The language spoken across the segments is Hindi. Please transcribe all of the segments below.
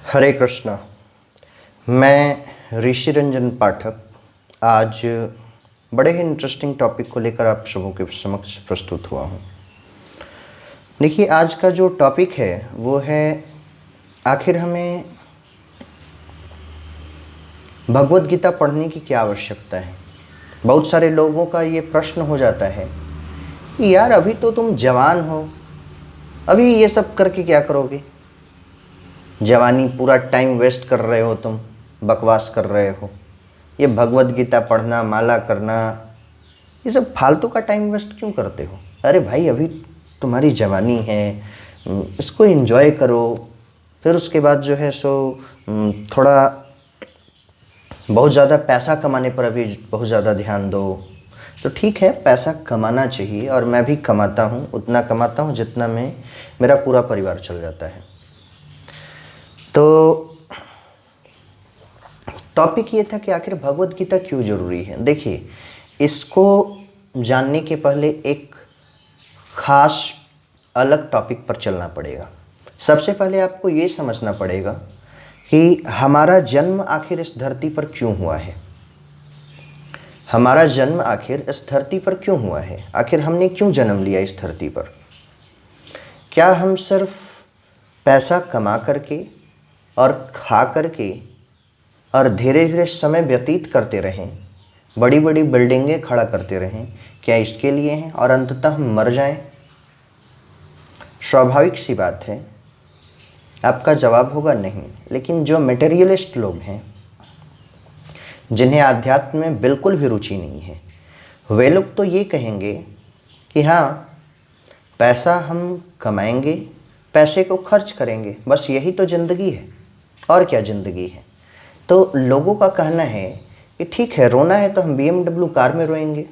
हरे कृष्णा। मैं ऋषि रंजन पाठक आज बड़े ही इंटरेस्टिंग टॉपिक को लेकर आप सबों के समक्ष प्रस्तुत हुआ हूँ। देखिए, आज का जो टॉपिक है वो है आखिर हमें भगवत गीता पढ़ने की क्या आवश्यकता है। बहुत सारे लोगों का ये प्रश्न हो जाता है कि यार अभी तो तुम जवान हो, अभी ये सब करके क्या करोगे। जवानी पूरा टाइम वेस्ट कर रहे हो, तुम बकवास कर रहे हो। ये भगवत गीता पढ़ना, माला करना, ये सब फालतू का टाइम वेस्ट क्यों करते हो। अरे भाई, अभी तुम्हारी जवानी है, इसको एंजॉय करो। फिर उसके बाद जो है सो थोड़ा बहुत ज़्यादा पैसा कमाने पर अभी बहुत ज़्यादा ध्यान दो। तो ठीक है, पैसा कमाना चाहिए और मैं भी कमाता हूँ, उतना कमाता हूँ जितना में मेरा पूरा परिवार चल जाता है। तो टॉपिक ये था कि आखिर भगवत गीता क्यों ज़रूरी है। देखिए, इसको जानने के पहले एक ख़ास अलग टॉपिक पर चलना पड़ेगा। सबसे पहले आपको ये समझना पड़ेगा कि हमारा जन्म आखिर इस धरती पर क्यों हुआ है। हमारा जन्म आखिर इस धरती पर क्यों हुआ है, आखिर हमने क्यों जन्म लिया इस धरती पर। क्या हम सिर्फ पैसा कमा करके और खा करके और धीरे धीरे समय व्यतीत करते रहें, बड़ी बड़ी बिल्डिंगें खड़ा करते रहें, क्या इसके लिए हैं और अंततः हम मर जाएं? स्वाभाविक सी बात है, आपका जवाब होगा नहीं। लेकिन जो मटेरियलिस्ट लोग हैं, जिन्हें आध्यात्म में बिल्कुल भी रुचि नहीं है, वे लोग तो ये कहेंगे कि हाँ, पैसा हम कमाएंगे, पैसे को खर्च करेंगे, बस यही तो ज़िंदगी है, और क्या ज़िंदगी है। तो लोगों का कहना है कि ठीक है, रोना है तो हम BMW कार में रोएंगे,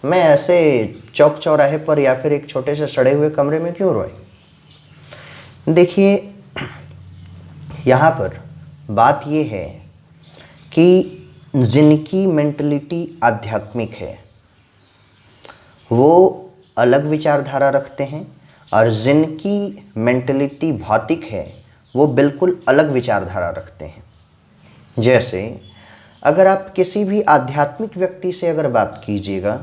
मैं ऐसे चौक चौराहे पर या फिर एक छोटे से सड़े हुए कमरे में क्यों रोए। देखिए, यहाँ पर बात ये है कि जिनकी मेंटलिटी आध्यात्मिक है वो अलग विचारधारा रखते हैं, और जिनकी मेंटलिटी भौतिक है वो बिल्कुल अलग विचारधारा रखते हैं। जैसे अगर आप किसी भी आध्यात्मिक व्यक्ति से अगर बात कीजिएगा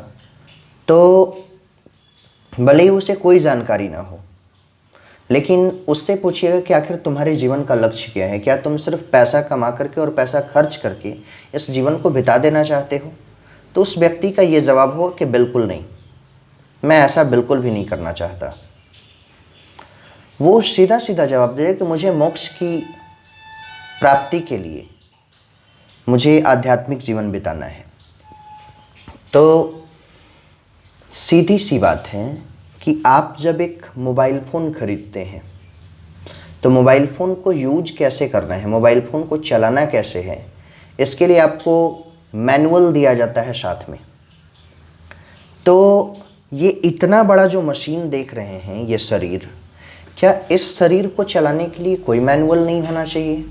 तो भले ही उसे कोई जानकारी ना हो, लेकिन उससे पूछिएगा कि आखिर तुम्हारे जीवन का लक्ष्य क्या है, क्या तुम सिर्फ पैसा कमा करके और पैसा खर्च करके इस जीवन को बिता देना चाहते हो। तो उस व्यक्ति का ये जवाब होगा कि बिल्कुल नहीं, मैं ऐसा बिल्कुल भी नहीं करना चाहता। वो सीधा सीधा जवाब देगा कि मुझे मोक्ष की प्राप्ति के लिए मुझे आध्यात्मिक जीवन बिताना है। तो सीधी सी बात है कि आप जब एक मोबाइल फ़ोन ख़रीदते हैं तो मोबाइल फ़ोन को यूज कैसे करना है, मोबाइल फ़ोन को चलाना कैसे है, इसके लिए आपको मैनुअल दिया जाता है साथ में। तो ये इतना बड़ा जो मशीन देख रहे हैं, ये शरीर, क्या इस शरीर को चलाने के लिए कोई मैनुअल नहीं होना चाहिए?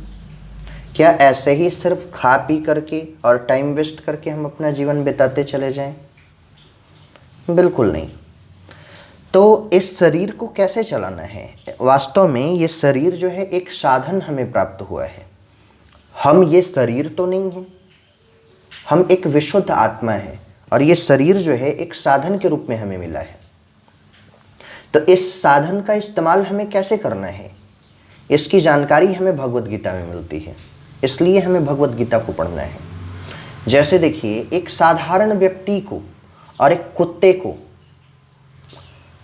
क्या ऐसे ही सिर्फ खा पी करके और टाइम वेस्ट करके हम अपना जीवन बिताते चले जाएं? बिल्कुल नहीं। तो इस शरीर को कैसे चलाना है? वास्तव में ये शरीर जो है एक साधन हमें प्राप्त हुआ है। हम ये शरीर तो नहीं हैं, हम एक विशुद्ध आत्मा है, और ये शरीर जो है एक साधन के रूप में हमें मिला है। तो इस साधन का इस्तेमाल हमें कैसे करना है, इसकी जानकारी हमें भगवत गीता में मिलती है, इसलिए हमें भगवत गीता को पढ़ना है। जैसे देखिए, एक साधारण व्यक्ति को और एक कुत्ते को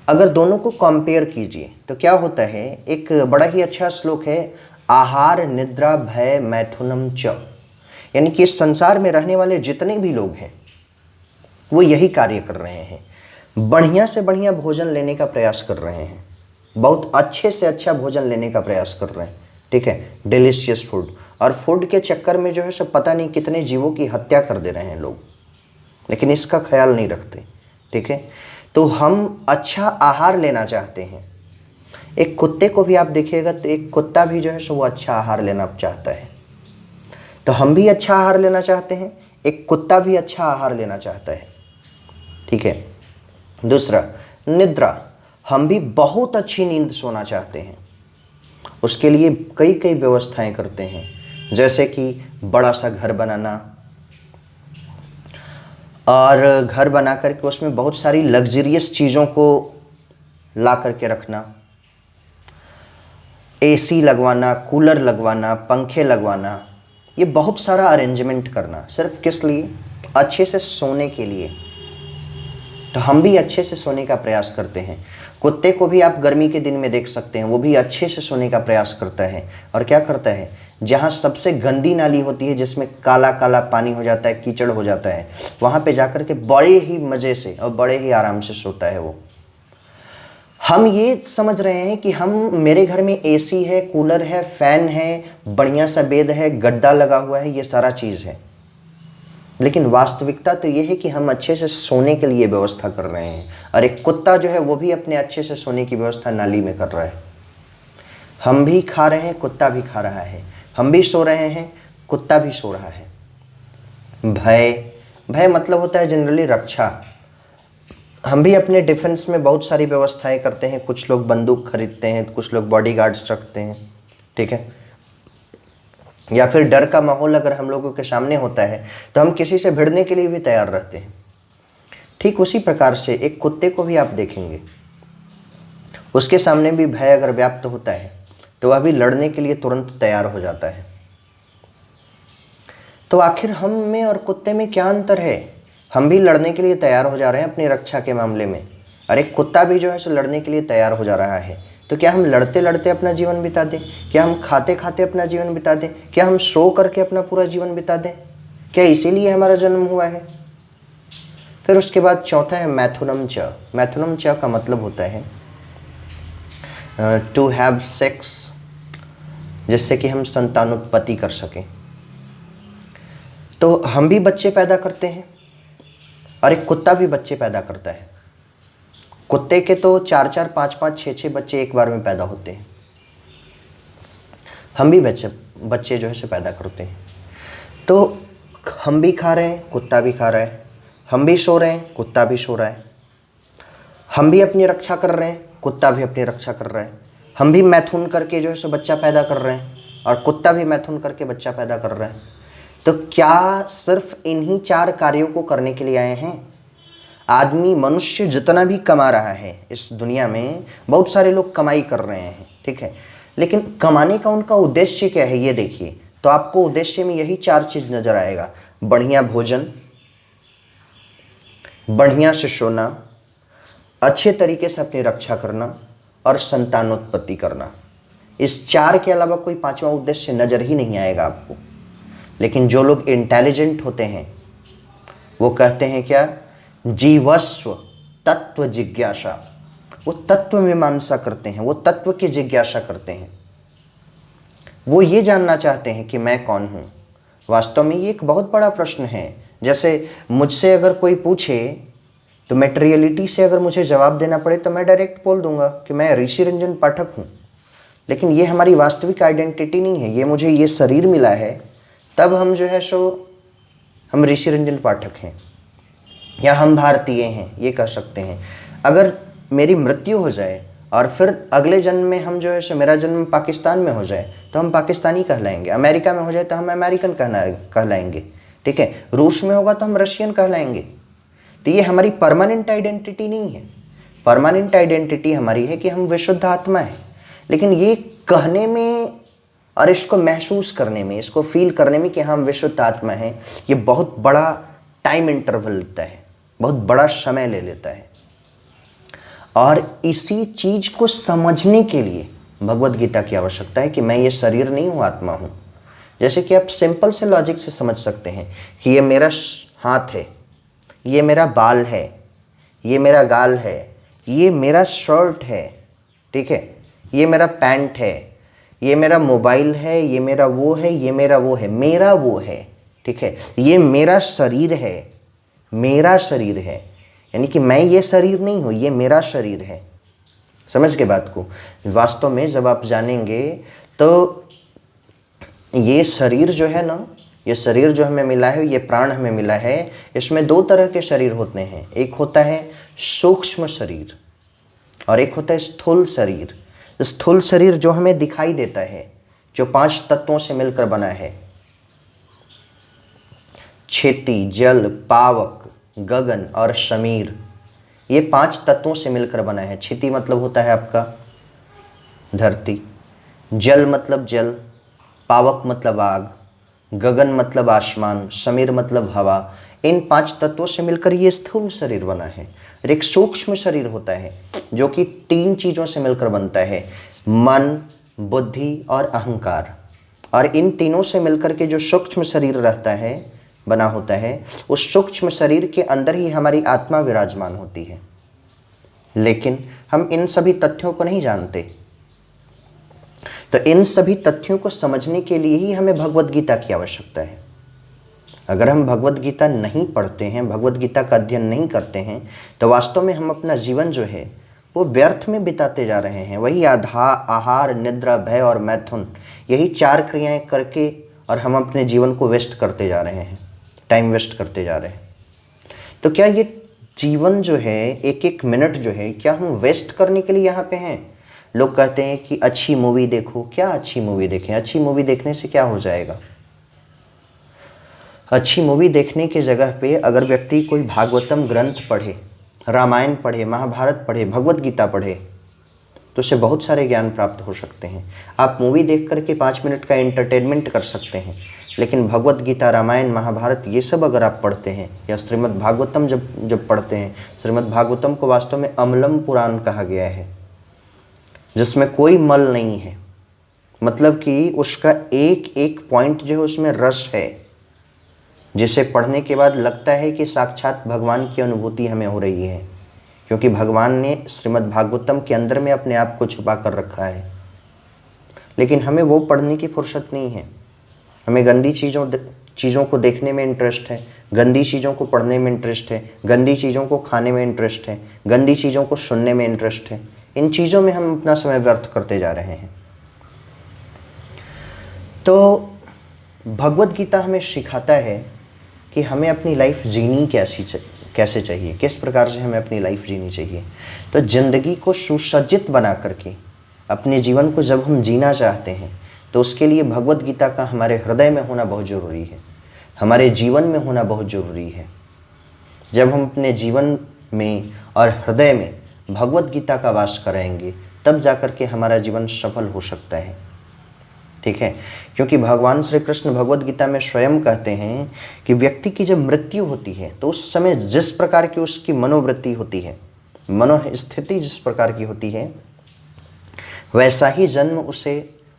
अगर दोनों को कंपेयर कीजिए तो क्या होता है। एक बड़ा ही अच्छा श्लोक है, आहार निद्रा भय मैथुनम च, यानी कि इस संसार में रहने वाले जितने भी लोग हैं वो यही कार्य कर रहे हैं, बढ़िया से बढ़िया भोजन लेने का प्रयास कर रहे हैं, बहुत अच्छे से अच्छा भोजन लेने का प्रयास कर रहे हैं, ठीक है, डिलीशियस फूड। और फूड के चक्कर में जो है सब पता नहीं कितने जीवों की हत्या कर दे रहे हैं लोग, लेकिन इसका ख्याल नहीं रखते, ठीक है। तो हम अच्छा आहार लेना चाहते हैं। एक कुत्ते को भी आप देखिएगा तो एक कुत्ता भी जो है सो वो अच्छा आहार लेना चाहता है। तो हम भी अच्छा आहार लेना चाहते हैं, एक कुत्ता भी अच्छा आहार लेना चाहता है, ठीक है। दूसरा, निद्रा, हम भी बहुत अच्छी नींद सोना चाहते हैं, उसके लिए कई कई व्यवस्थाएं करते हैं, जैसे कि बड़ा सा घर बनाना, और घर बना करके उसमें बहुत सारी लग्जरियस चीज़ों को ला करके रखना, एसी लगवाना, कूलर लगवाना, पंखे लगवाना, ये बहुत सारा अरेंजमेंट करना, सिर्फ किस लिए? अच्छे से सोने के लिए। तो हम भी अच्छे से सोने का प्रयास करते हैं। कुत्ते को भी आप गर्मी के दिन में देख सकते हैं, वो भी अच्छे से सोने का प्रयास करता है। और क्या करता है, जहाँ सबसे गंदी नाली होती है, जिसमें काला काला पानी हो जाता है, कीचड़ हो जाता है, वहाँ पे जाकर के बड़े ही मज़े से और बड़े ही आराम से सोता है वो। हम ये समझ रहे हैं कि हम, मेरे घर में एसी है, कूलर है, फैन है, बढ़िया सा बेड है, गद्दा लगा हुआ है, ये सारा चीज़ है, लेकिन वास्तविकता तो ये है कि हम अच्छे से सोने के लिए व्यवस्था कर रहे हैं। और एक कुत्ता जो है वो भी अपने अच्छे से सोने की व्यवस्था नाली में कर रहा है। हम भी खा रहे हैं, कुत्ता भी खा रहा है, हम भी सो रहे हैं, कुत्ता भी सो रहा है। भय, भय मतलब होता है जनरली रक्षा। हम भी अपने डिफेंस में बहुत सारी व्यवस्थाएं करते हैं। कुछ लोग बंदूक खरीदते हैं, कुछ लोग बॉडीगार्ड्स रखते हैं, ठीक है। या फिर डर का माहौल अगर हम लोगों के सामने होता है तो हम किसी से भिड़ने के लिए भी तैयार रहते हैं। ठीक उसी प्रकार से एक कुत्ते को भी आप देखेंगे, उसके सामने भी भय अगर व्याप्त होता है तो वह भी लड़ने के लिए तुरंत तैयार हो जाता है। तो आखिर हम में और कुत्ते में क्या अंतर है? हम भी लड़ने के लिए तैयार हो जा रहे हैं अपनी रक्षा के मामले में, और एक कुत्ता भी जो है सो लड़ने के लिए तैयार हो जा रहा है। तो क्या हम लड़ते लड़ते अपना जीवन बिता दें? क्या हम खाते खाते अपना जीवन बिता दें? क्या हम सो करके अपना पूरा जीवन बिता दें? क्या इसीलिए हमारा जन्म हुआ है? फिर उसके बाद चौथा है मैथुनम च। मैथुनम च का मतलब होता है टू हैव सेक्स, जिससे कि हम संतानोत्पत्ति कर सकें। तो हम भी बच्चे पैदा करते हैं और एक कुत्ता भी बच्चे पैदा करता है। कुत्ते के तो 4-4, 5-5, 6-6 बच्चे एक बार में पैदा होते हैं। हम भी बच्चे जो है से पैदा करते हैं। तो हम भी खा रहे हैं, कुत्ता भी खा रहा है। हम भी सो रहे हैं, कुत्ता भी सो रहा है। हम भी अपनी रक्षा कर रहे हैं, कुत्ता भी अपनी रक्षा कर रहा है। हम भी मैथुन करके जो है सो बच्चा पैदा कर रहे हैं और कुत्ता भी मैथुन करके बच्चा पैदा कर रहा है। तो क्या सिर्फ इन्हीं 4 कार्यों को करने के लिए आए हैं? आदमी, मनुष्य जितना भी कमा रहा है इस दुनिया में, बहुत सारे लोग कमाई कर रहे हैं, ठीक है, लेकिन कमाने का उनका उद्देश्य क्या है ये देखिए। तो आपको उद्देश्य में यही 4 चीज़ नजर आएगा: बढ़िया भोजन, बढ़िया से सोना, अच्छे तरीके से अपनी रक्षा करना और संतानोत्पत्ति करना। इस 4 के अलावा कोई 5वां उद्देश्य नजर ही नहीं आएगा आपको। लेकिन जो लोग इंटेलिजेंट होते हैं वो कहते हैं क्या? जीवस्व तत्व जिज्ञासा। वो तत्व मीमांसा करते हैं, वो तत्व की जिज्ञासा करते हैं। वो ये जानना चाहते हैं कि मैं कौन हूँ। वास्तव में ये एक बहुत बड़ा प्रश्न है। जैसे मुझसे अगर कोई पूछे तो मटेरियलिटी से अगर मुझे जवाब देना पड़े तो मैं डायरेक्ट बोल दूंगा कि मैं ऋषि रंजन पाठक हूँ, लेकिन ये हमारी वास्तविक आइडेंटिटी नहीं है। ये मुझे ये शरीर मिला है, तब हम जो है सो हम ऋषि रंजन पाठक हैं या हम भारतीय हैं, ये कह सकते हैं। अगर मेरी मृत्यु हो जाए और फिर अगले जन्म में हम जो है सो, मेरा जन्म पाकिस्तान में हो जाए तो हम पाकिस्तानी कहलाएंगे, अमेरिका में हो जाए तो हम अमेरिकन कहलाएंगे, ठीक है, रूस में होगा तो हम रशियन कहलाएंगे। तो ये हमारी परमानेंट आइडेंटिटी नहीं है। परमानेंट आइडेंटिटी हमारी है कि हम विशुद्ध आत्मा है। लेकिन ये कहने में और इसको महसूस करने में, इसको फील करने में कि हम विशुद्ध आत्मा हैं, ये बहुत बड़ा टाइम इंटरवल लेता है, बहुत बड़ा समय ले लेता है। और इसी चीज को समझने के लिए भगवत गीता की आवश्यकता है कि मैं ये शरीर नहीं हूँ, आत्मा हूँ। जैसे कि आप सिंपल से लॉजिक से समझ सकते हैं कि ये मेरा हाथ है, ये मेरा बाल है, ये मेरा गाल है, ये मेरा शर्ट है, ठीक है, ये मेरा पैंट है, ये मेरा मोबाइल है, ये मेरा वो है, ये मेरा वो है, मेरा वो है, ठीक है, ये मेरा शरीर है, मेरा शरीर है। यानी कि मैं ये शरीर नहीं हूँ, ये मेरा शरीर है। समझ के बात को? वास्तव में जब आप जानेंगे तो ये शरीर जो है ना, ये शरीर जो हमें मिला है, ये प्राण हमें मिला है, इसमें 2 तरह के शरीर होते हैं। एक होता है सूक्ष्म शरीर और एक होता है स्थूल शरीर। स्थूल शरीर जो हमें दिखाई देता है, जो 5 तत्वों से मिलकर बना है, क्षिति, जल, पावक, गगन और समीर, ये 5 तत्वों से मिलकर बना है। क्षिति मतलब होता है आपका धरती, जल मतलब जल, पावक मतलब आग, गगन मतलब आसमान, समीर मतलब हवा। इन 5 तत्वों से मिलकर ये स्थूल शरीर बना है। और एक सूक्ष्म शरीर होता है जो कि 3 चीज़ों से मिलकर बनता है, मन, बुद्धि और अहंकार। और इन तीनों से मिलकर के जो सूक्ष्म शरीर रहता है, बना होता है, उस सूक्ष्म शरीर के अंदर ही हमारी आत्मा विराजमान होती है। लेकिन हम इन सभी तथ्यों को नहीं जानते। तो इन सभी तथ्यों को समझने के लिए ही हमें भगवद गीता की आवश्यकता है। अगर हम भगवद गीता नहीं पढ़ते हैं, भगवद गीता का अध्ययन नहीं करते हैं, तो वास्तव में हम अपना जीवन जो है वो व्यर्थ में बिताते जा रहे हैं। वही आहार, निद्रा, भय और मैथुन, यही 4 क्रियाएं करके और हम अपने जीवन को वेस्ट करते जा रहे हैं, टाइम वेस्ट करते जा रहे हैं। तो क्या ये जीवन जो है, एक एक मिनट जो है, क्या हम वेस्ट करने के लिए यहाँ पे हैं? लोग कहते हैं कि अच्छी मूवी देखो। क्या अच्छी मूवी देखें? अच्छी मूवी देखने से क्या हो जाएगा? अच्छी मूवी देखने की जगह पे अगर व्यक्ति कोई भागवतम ग्रंथ पढ़े, रामायण पढ़े, महाभारत पढ़े, भगवत गीता पढ़े, तो उससे बहुत सारे ज्ञान प्राप्त हो सकते हैं। आप मूवी देख करके 5 मिनट का एंटरटेनमेंट कर सकते हैं, लेकिन भगवत गीता, रामायण, महाभारत ये सब अगर आप पढ़ते हैं, या श्रीमद् भागवतम जब पढ़ते हैं, श्रीमद् भागवतम को वास्तव में अमलम पुराण कहा गया है, जिसमें कोई मल नहीं है। मतलब कि उसका एक एक पॉइंट जो है उसमें रस है, जिसे पढ़ने के बाद लगता है कि साक्षात भगवान की अनुभूति हमें हो रही है, क्योंकि भगवान ने श्रीमद् भागवतम के अंदर में अपने आप को छुपा कर रखा है। लेकिन हमें वो पढ़ने की फुर्सत नहीं है। हमें गंदी चीज़ों को देखने में इंटरेस्ट है, गंदी चीज़ों को पढ़ने में इंटरेस्ट है, गंदी चीज़ों को खाने में इंटरेस्ट है, गंदी चीज़ों को सुनने में इंटरेस्ट है। इन चीज़ों में हम अपना समय व्यर्थ करते जा रहे हैं। तो भगवद गीता हमें सिखाता है कि हमें अपनी लाइफ जीनी कैसे चाहिए, किस प्रकार से हमें अपनी लाइफ जीनी चाहिए। तो ज़िंदगी को सुसज्जित बना करके अपने जीवन को जब हम जीना चाहते हैं, तो उसके लिए भगवद गीता का हमारे हृदय में होना बहुत ज़रूरी है, हमारे जीवन में होना बहुत ज़रूरी है। जब हम अपने जीवन में और हृदय में भगवद गीता का वास करेंगे, तब जाकर के हमारा जीवन सफल हो सकता है। ठीक है, क्योंकि भगवान श्री कृष्ण भगवद गीता में स्वयं कहते हैं कि व्यक्ति की जब मृत्यु होती है, तो उस समय जिस प्रकार की उसकी मनोवृत्ति होती है, मनोस्थिति जिस प्रकार की होती है, वैसा ही जन्म उसे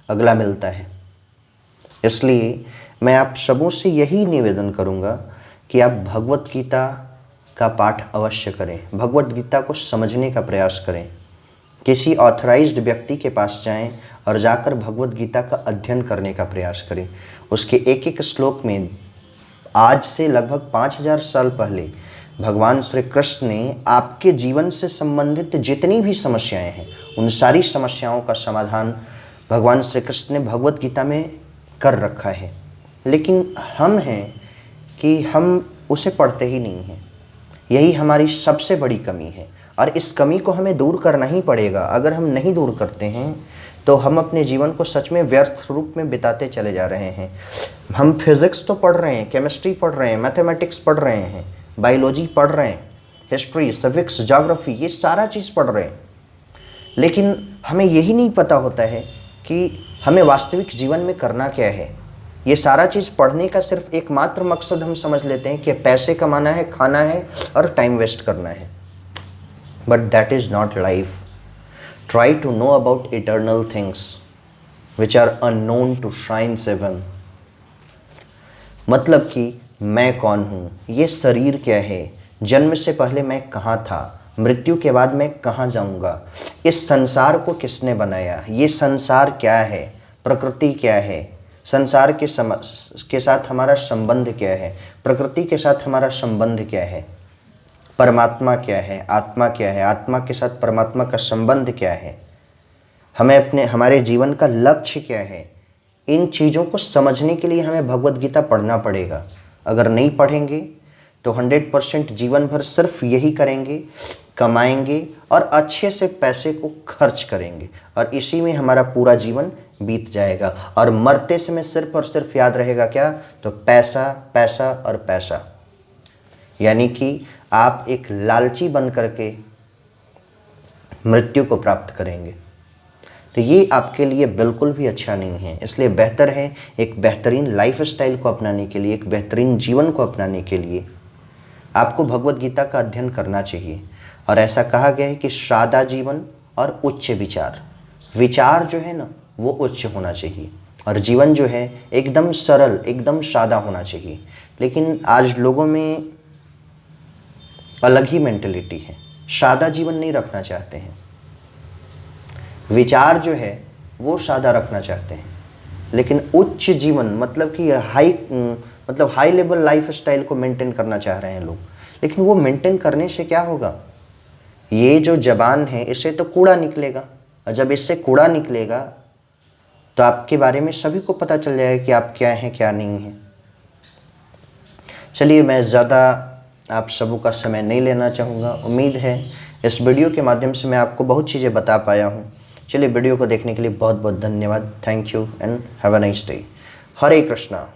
अगला मिलता है। इसलिए मैं आप सबों से यही निवेदन करूंगा कि आप भगवद गीता का पाठ अवश्य करें, भगवद गीता को समझने का प्रयास करें। किसी ऑथराइज्ड व्यक्ति के पास जाएं और जाकर भगवद गीता का अध्ययन करने का प्रयास करें। उसके एक एक श्लोक में आज से लगभग 5000 साल पहले भगवान श्री कृष्ण ने आपके जीवन से संबंधित जितनी भी समस्याएं हैं, उन सारी समस्याओं का समाधान भगवान श्री कृष्ण ने भगवद गीता में कर रखा है। लेकिन हम हैं कि हम उसे पढ़ते ही नहीं हैं। यही हमारी सबसे बड़ी कमी है, और इस कमी को हमें दूर करना ही पड़ेगा। अगर हम नहीं दूर करते हैं तो हम अपने जीवन को सच में व्यर्थ रूप में बिताते चले जा रहे हैं। हम फिज़िक्स तो पढ़ रहे हैं, केमिस्ट्री पढ़ रहे हैं, मैथमेटिक्स पढ़ रहे हैं, बायोलॉजी पढ़ रहे हैं, हिस्ट्री, सिविक्स, ज्योग्राफी, ये सारा चीज़ पढ़ रहे हैं, लेकिन हमें यही नहीं पता होता है कि हमें वास्तविक जीवन में करना क्या है। ये सारा चीज़ पढ़ने का सिर्फ एकमात्र मकसद हम समझ लेते हैं कि पैसे कमाना है, खाना है और टाइम वेस्ट करना है। But that is not life. Try to know about eternal things which are unknown to shine seven। मतलब कि मैं कौन हूँ, ये शरीर क्या है, जन्म से पहले मैं कहाँ था, मृत्यु के बाद मैं कहाँ जाऊँगा, इस संसार को किसने बनाया, ये संसार क्या है, प्रकृति क्या है, संसार के साथ हमारा संबंध क्या है, प्रकृति के साथ हमारा संबंध क्या है, परमात्मा क्या है, आत्मा क्या है, आत्मा के साथ परमात्मा का संबंध क्या है, हमारे जीवन का लक्ष्य क्या है। इन चीज़ों को समझने के लिए हमें भगवद गीता पढ़ना पड़ेगा। अगर नहीं पढ़ेंगे तो 100% जीवन भर सिर्फ यही करेंगे, कमाएंगे और अच्छे से पैसे को खर्च करेंगे और इसी में हमारा पूरा जीवन बीत जाएगा और मरते समय सिर्फ और सिर्फ याद रहेगा क्या, तो पैसा पैसा और पैसा। यानी कि आप एक लालची बन करके मृत्यु को प्राप्त करेंगे। तो ये आपके लिए बिल्कुल भी अच्छा नहीं है। इसलिए बेहतर है एक बेहतरीन लाइफ स्टाइल को अपनाने के लिए, एक बेहतरीन जीवन को अपनाने के लिए आपको भगवत गीता का अध्ययन करना चाहिए। और ऐसा कहा गया है कि सादा जीवन और उच्च विचार, विचार जो है ना वो उच्च होना चाहिए और जीवन जो है एकदम सरल, एकदम सादा होना चाहिए। लेकिन आज लोगों में अलग ही मेंटलिटी है, सादा जीवन नहीं रखना चाहते हैं, विचार जो है वो सादा रखना चाहते हैं, लेकिन उच्च जीवन मतलब कि हाई लेवल लाइफ स्टाइल को मेंटेन करना चाह रहे हैं लोग। लेकिन वो मेंटेन करने से क्या होगा, ये जो जबान है इससे तो कूड़ा निकलेगा और जब इससे कूड़ा निकलेगा तो आपके बारे में सभी को पता चल जाएगा कि आप क्या हैं क्या नहीं हैं। चलिए, मैं ज़्यादा आप सबों का समय नहीं लेना चाहूँगा। उम्मीद है इस वीडियो के माध्यम से मैं आपको बहुत चीज़ें बता पाया हूँ। चलिए, वीडियो को देखने के लिए बहुत बहुत धन्यवाद। Thank you and have a nice day. Hare Krishna.